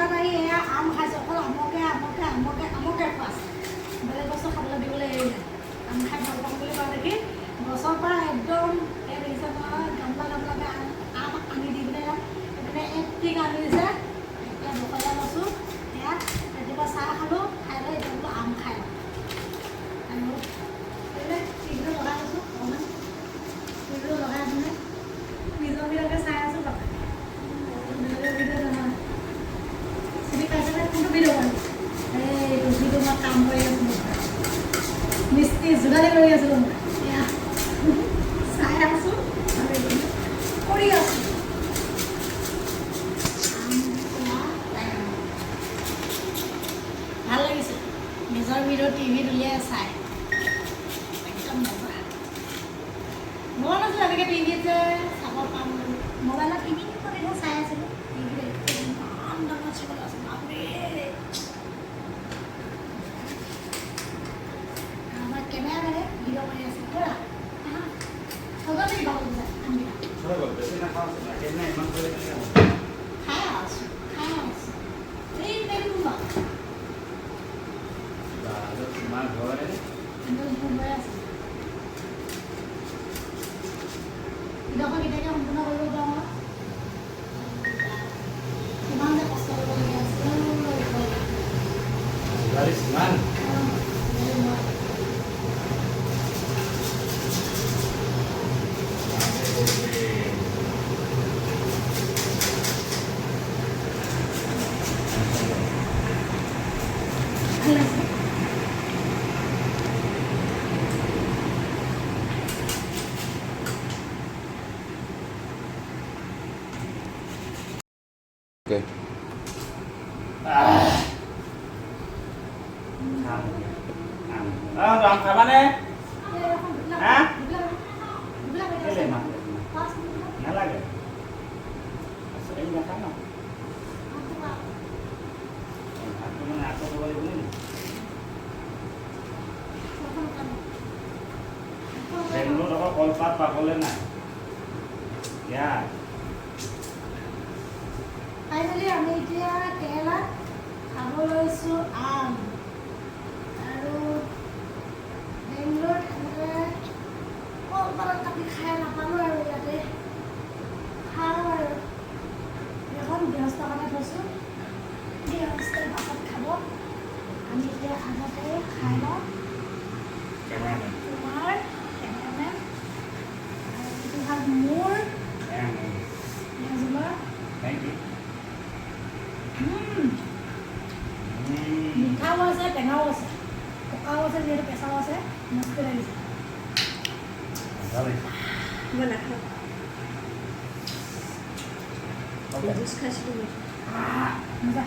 বজাৰত আহি এয়া আম খাইছোঁ অকল আমকে খোৱা আছে বেলেগ বস্তু খাবলৈ দিবলৈ এৰিলে আম খাই ভাল পাওঁ বুলি কোৱা দেখি গছৰ পৰা একদম এই দেখিছে নহয় গামলাকে আম আনি দি পিনে এইপিনে এক টিং আনি দিছে এতিয়া দুখৰীয়া লৈছোঁ এয়া ৰাতিপুৱা চাহ খালোঁ খাই লৈ এতিয়া বোলো আম খাই লওঁ আৰু এইবিলাক টিভিটো লগাই লৈছোঁ অকণমান টিভিটো লগাই পিনে নিজকে চাই আছোঁ কথা ভিডিঅ' নহয় চিনি পাইছেনে কোনটো ভিডিঅ' কৰিম এইটো ভিডিঅ' মই কাম কৰি আছিলোঁ মিস্ত্ৰী যোগালী কৰি আছিলোঁ এয়া চাই আছোঁ আৰু কৰি আছোঁ ভাল লাগিছে নিজৰ ভিডিঅ' টিভিত উলিয়াই চাই একদম মজা মই নাছিলোঁ এনেকৈ টিভিত যে চাব পাম মোবাইলত টিভি কৰিহে চাই আছিলোঁ টিভিত ইমান ডাঙৰ চিৰিয়েল আছে বাপৰে আমাৰ কেমেৰামেনে ভিডিঅ' কৰি আছে কৰা হ'ব নেকি বাৰু খাই আছোঁ এই পেকেটটো লওঁ ভিডিঅ'খন কেতিয়াকৈ সম্পূৰ্ণ কৰিব পাৰোঁ কিমান যে কষ্ট কৰিবলগীয়া আছে ভাল লাগিছে Okay. Đoàn phải bán đi. Hả? Cái gì mà? Nhá lại kìa. Sẽ đi ra khám không? Aku mana aku boleh bunyi. Dan lu dapat kolpat pak kolen nah. Ya. Finally আমি এতিয়া কেৰেলাত খাব লৈছোঁ আম আৰু বেংগলোৰত এনেকৈ কলপাতত কাটি খাই নাপালোঁ আৰু ইয়াতে খাওঁ আৰু এখন গৃহস্থৰ কাৰণে থৈছোঁ গৃহস্থই পাছত খাব আমি এতিয়া আগতে খাই লওঁ তোমাৰ কেমেৰামেন আৰু এইটো ভাগ মোৰ Thank you. মিঠাও আছে টেঙাও আছে পকাও আছে যিহেতু কেঁচাও আছে মস্তি লাগিছে ব'লা খাওঁ জুচ খাইছিলোঁ মজা